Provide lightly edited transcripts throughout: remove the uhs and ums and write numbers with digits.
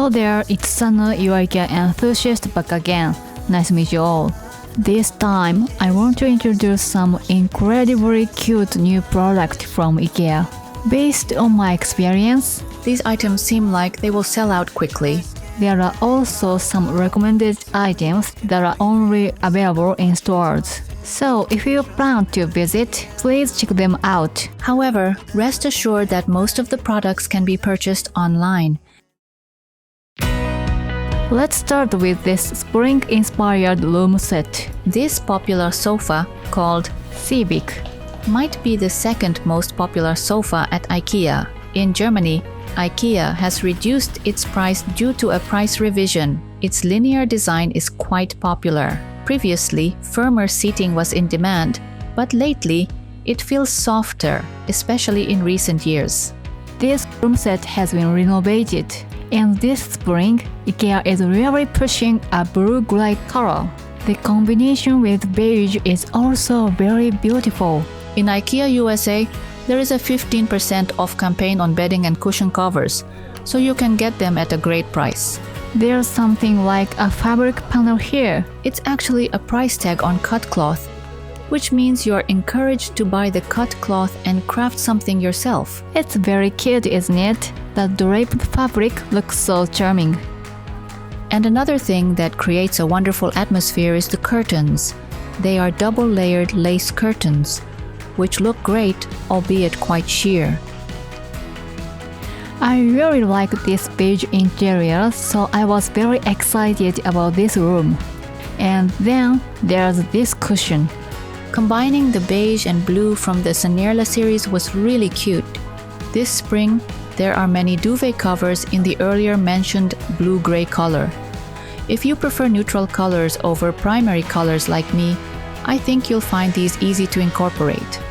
Hello there, it's Sana, your IKEA enthusiast back again. Nice to meet you all. This time, I want to introduce some incredibly cute new product from IKEA. Based on my experience, these items seem like they will sell out quickly. There are also some recommended items that are only available in stores. So, if you plan to visit, please check them out. However, rest assured that most of the products can be purchased online. Let's start with this spring-inspired room set. This popular sofa, called KIVIK, might be the second most popular sofa at IKEA. In Germany, IKEA has reduced its price due to a price revision. Its linear design is quite popular. Previously, firmer seating was in demand, but lately, it feels softer, especially in recent years. This room set has been renovated. In this spring, IKEA is really pushing a blue-gray color. The combination with beige is also very beautiful. In IKEA USA, there is a 15% off campaign on bedding and cushion covers, so you can get them at a great price. There's something like a fabric panel here. It's actually a price tag on cut cloth, which means you're encouraged to buy the cut cloth and craft something yourself. It's very cute, isn't it? The draped fabric looks so charming. And another thing that creates a wonderful atmosphere is the curtains. They are double-layered lace curtains, which look great, albeit quite sheer. I really like this beige interior, so I was very excited about this room. And then there's this cushion. Combining the beige and blue from the SANELA series was really cute. This spring, there are many duvet covers in the earlier mentioned blue-gray color. If you prefer neutral colors over primary colors like me, I think you'll find these easy to incorporate.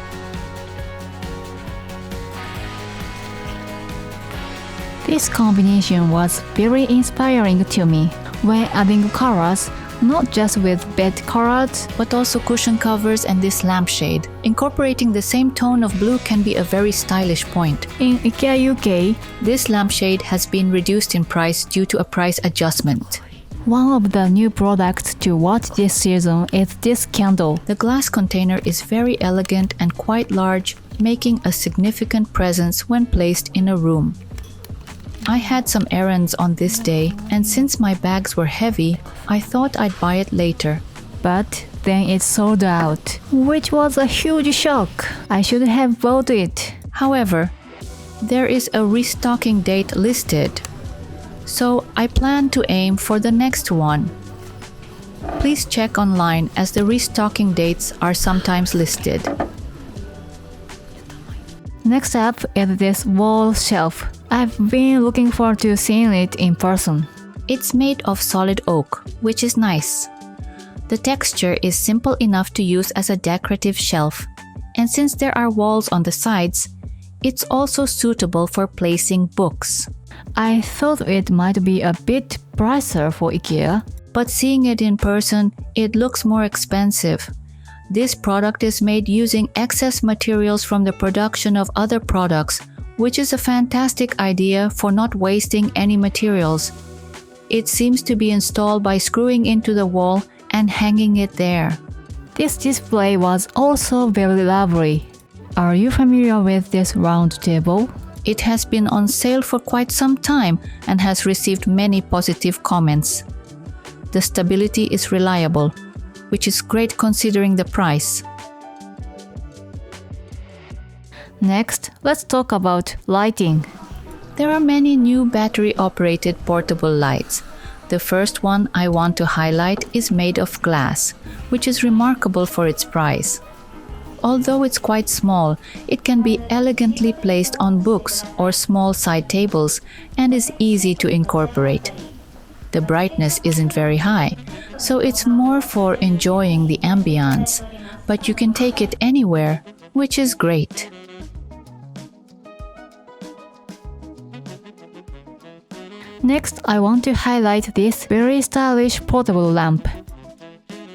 This combination was very inspiring to me when adding colors, not just with bed colors, but also cushion covers and this lampshade. Incorporating the same tone of blue can be a very stylish point. In IKEA UK, this lampshade has been reduced in price due to a price adjustment. One of the new products to watch this season is this candle. The glass container is very elegant and quite large, making a significant presence when placed in a room. I had some errands on this day, and since my bags were heavy, I thought I'd buy it later. But then it sold out, which was a huge shock. I should have bought it. However, there is a restocking date listed, so I plan to aim for the next one. Please check online as the restocking dates are sometimes listed. Next up is this wall shelf. I've been looking forward to seeing it in person. It's made of solid oak, which is nice. The texture is simple enough to use as a decorative shelf, and since there are walls on the sides, it's also suitable for placing books. I thought it might be a bit pricier for IKEA, but seeing it in person, it looks more expensive. This product is made using excess materials from the production of other products, which is a fantastic idea for not wasting any materials. It seems to be installed by screwing into the wall and hanging it there. This display was also very lovely. Are you familiar with this round table? It has been on sale for quite some time and has received many positive comments. The stability is reliable, which is great considering the price. Next, let's talk about lighting. There are many new battery-operated portable lights. The first one I want to highlight is made of glass, which is remarkable for its price. Although it's quite small, it can be elegantly placed on books or small side tables and is easy to incorporate. The brightness isn't very high, so it's more for enjoying the ambience, but you can take it anywhere, which is great. Next, I want to highlight this very stylish portable lamp.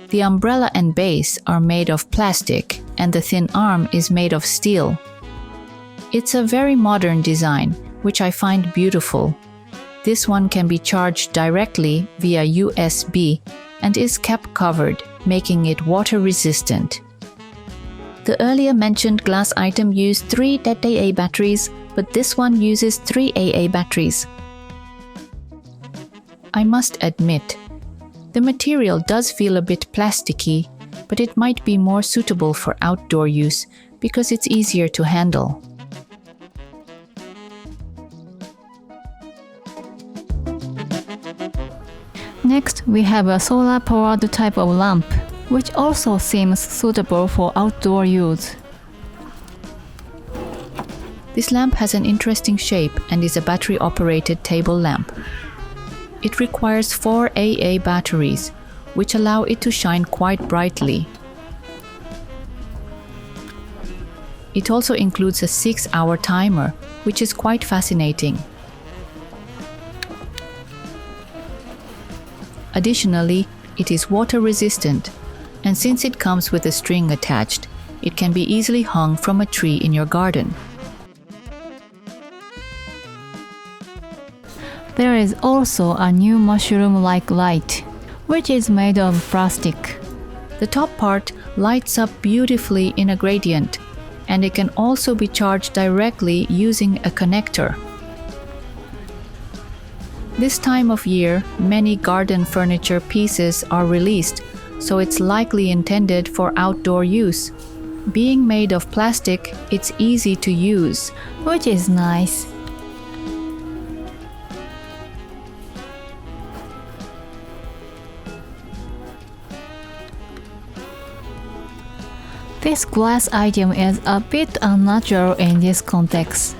The umbrella and base are made of plastic, and the thin arm is made of steel. It's a very modern design, which I find beautiful. This one can be charged directly via USB and is kept covered, making it water resistant. The earlier mentioned glass item used 3 AA batteries, but this one uses 3 AA batteries. I must admit, the material does feel a bit plasticky, but it might be more suitable for outdoor use because it's easier to handle. Next, we have a solar-powered type of lamp, which also seems suitable for outdoor use. This lamp has an interesting shape and is a battery-operated table lamp. It requires 4 AA batteries, which allow it to shine quite brightly. It also includes a 6-hour timer, which is quite fascinating. Additionally, it is water resistant, and since it comes with a string attached, it can be easily hung from a tree in your garden. There is also a new mushroom-like light, which is made of plastic. The top part lights up beautifully in a gradient, and it can also be charged directly using a connector. This time of year, many garden furniture pieces are released, so it's likely intended for outdoor use. Being made of plastic, it's easy to use, which is nice. This glass item is a bit unnatural in this context.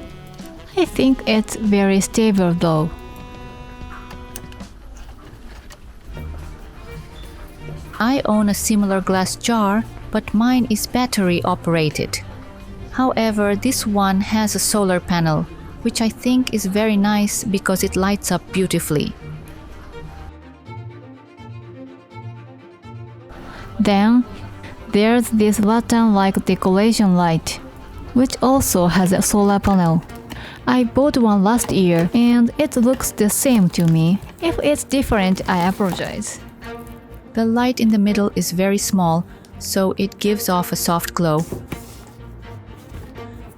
I think it's very stable though. I own a similar glass jar, but mine is battery operated. However, this one has a solar panel, which I think is very nice because it lights up beautifully. Then, there's this lantern-like decoration light, which also has a solar panel. I bought one last year and it looks the same to me. If it's different, I apologize. The light in the middle is very small, so it gives off a soft glow.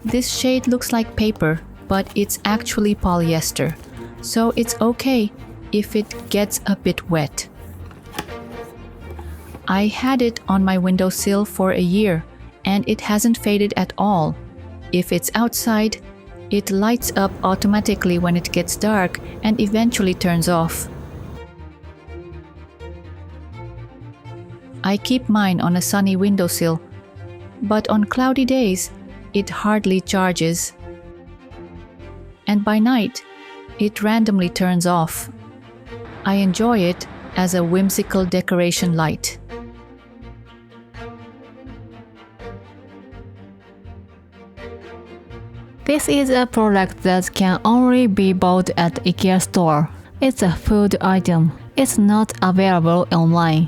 This shade looks like paper, but it's actually polyester, so it's okay if it gets a bit wet. I had it on my windowsill for a year, and it hasn't faded at all. If it's outside, it lights up automatically when it gets dark and eventually turns off. I keep mine on a sunny windowsill, but on cloudy days, it hardly charges. And by night, it randomly turns off. I enjoy it as a whimsical decoration light. This is a product that can only be bought at IKEA store. It's a food item. It's not available online.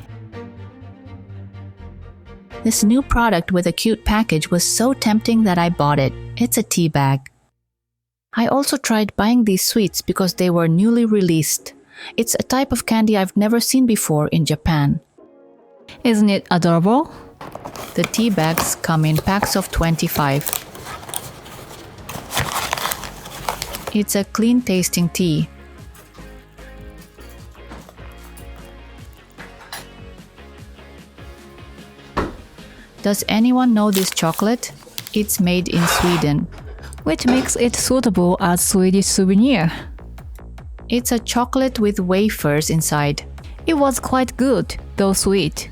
This new product with a cute package was so tempting that I bought it. It's a tea bag. I also tried buying these sweets because they were newly released. It's a type of candy I've never seen before in Japan. Isn't it adorable? The tea bags come in packs of 25. It's a clean-tasting tea. Does anyone know this chocolate? It's made in Sweden, which makes it suitable as Swedish souvenir. It's a chocolate with wafers inside. It was quite good, though sweet.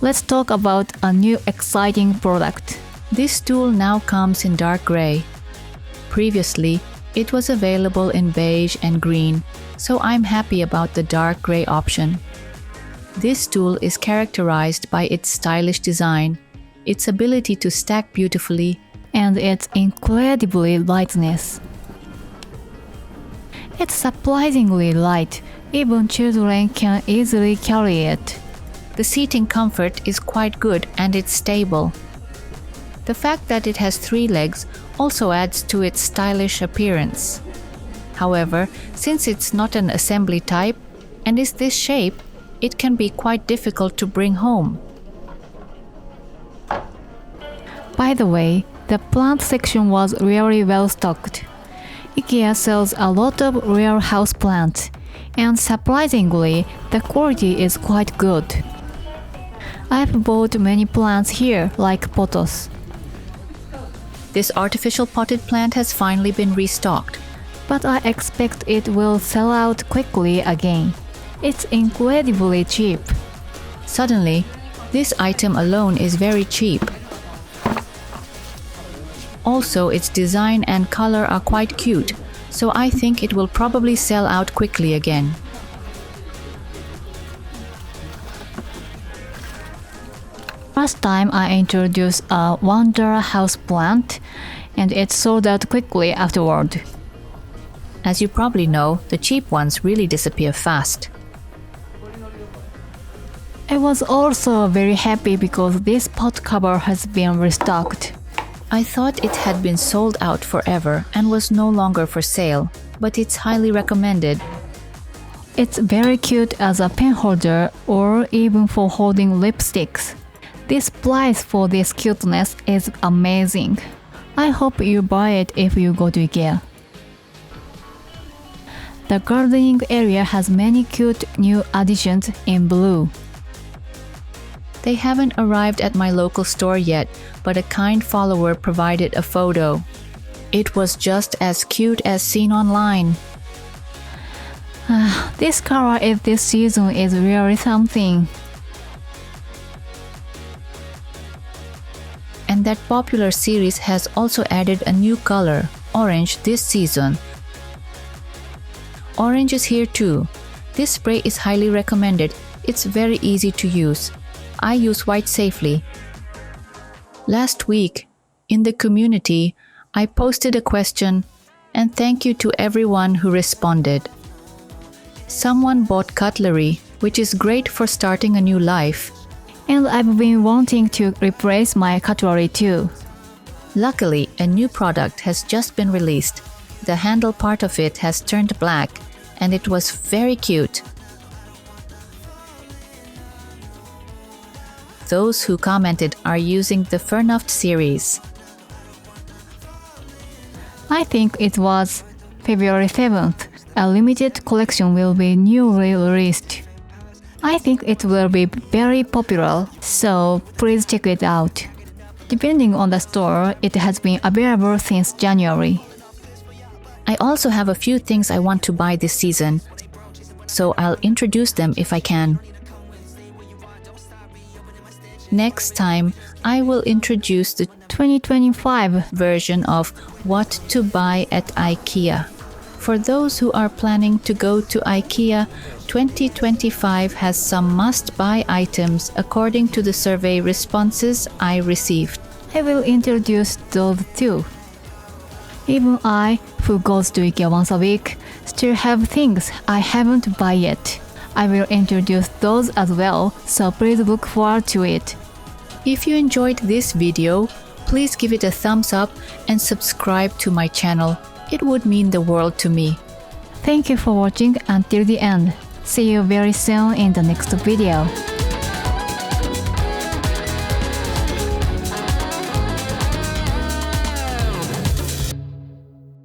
Let's talk about a new exciting product. This stool now comes in dark gray. Previously, it was available in beige and green, so I'm happy about the dark gray option. This stool is characterized by its stylish design, its ability to stack beautifully, and its incredibly lightness. It's surprisingly light, even children can easily carry it. The seating comfort is quite good and it's stable. The fact that it has 3 legs also adds to its stylish appearance. However, since it's not an assembly type and is this shape, it can be quite difficult to bring home. By the way, the plant section was really well stocked. IKEA sells a lot of rare houseplants, and surprisingly, the quality is quite good. I've bought many plants here, like pothos. This artificial potted plant has finally been restocked. But I expect it will sell out quickly again. It's incredibly cheap. Suddenly, this item alone is very cheap. Also, its design and color are quite cute, so I think it will probably sell out quickly again. Last time I introduced a $1 houseplant, and it sold out quickly afterward. As you probably know, the cheap ones really disappear fast. I was also very happy because this pot cover has been restocked. I thought it had been sold out forever and was no longer for sale, but it's highly recommended. It's very cute as a pen holder or even for holding lipsticks. This price for this cuteness is amazing. I hope you buy it if you go to IKEA. The gardening area has many cute new additions in blue. They haven't arrived at my local store yet, but a kind follower provided a photo. It was just as cute as seen online. This color this season is really something. And that popular series has also added a new color, orange, this season. Orange is here too. This spray is highly recommended. It's very easy to use. I use white safely. Last week, in the community, I posted a question, and thank you to everyone who responded. Someone bought cutlery, which is great for starting a new life. And I've been wanting to replace my cutlery too. Luckily, a new product has just been released. The handle part of it has turned black, and it was very cute. Those who commented are using the Furnuft series. I think it was February 7th. A limited collection will be newly released. I think it will be very popular, so please check it out. Depending on the store, it has been available since January. I also have a few things I want to buy this season, so I'll introduce them if I can. Next time, I will introduce the 2025 version of What to Buy at IKEA. For those who are planning to go to IKEA, 2025 has some must-buy items according to the survey responses I received. I will introduce those too. Even I, who goes to IKEA once a week, still have things I haven't bought yet. I will introduce those as well, so please look forward to it. If you enjoyed this video, please give it a thumbs up and subscribe to my channel. It would mean the world to me. Thank you for watching until the end. See you very soon in the next video.